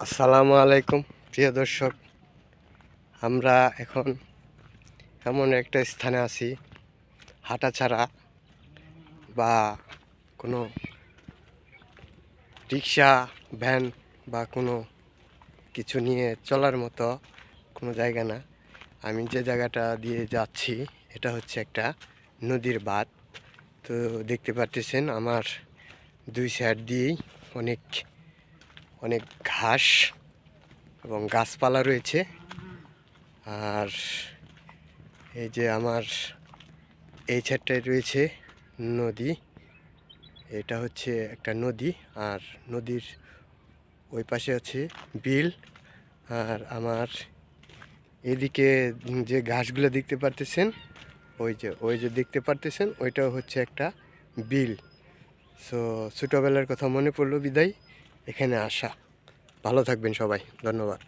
আসসালামু আলাইকুম প্রিয় দর্শক, আমরা এখন এমন একটা স্থানে আছি হাঁটা ছাড়া বা কোনো রিক্সা ভ্যান বা কোনো কিছু নিয়ে চলার মতো কোনো জায়গা না। আমি যে জায়গাটা দিয়ে যাচ্ছি এটা হচ্ছে একটা নদীর বাঁধ। তো দেখতে পাচ্ছেন আমার দুই সাইড দিয়েই অনেক অনেক ঘাস এবং গাছপালা রয়েছে। আর এই যে আমার এই সাইডটায় রয়েছে নদী, এটা হচ্ছে একটা নদী, আর নদীর ওই পাশে আছে বিল। আর আমার এদিকে যে ঘাসগুলো দেখতে পারতেছেন, ওই যে দেখতে পারতেছেন ওইটাও হচ্ছে একটা বিল। সো ছোটোবেলার কথা মনে পড়লো বিদায় এখানে আসা। ভালো থাকবেন সবাই, ধন্যবাদ।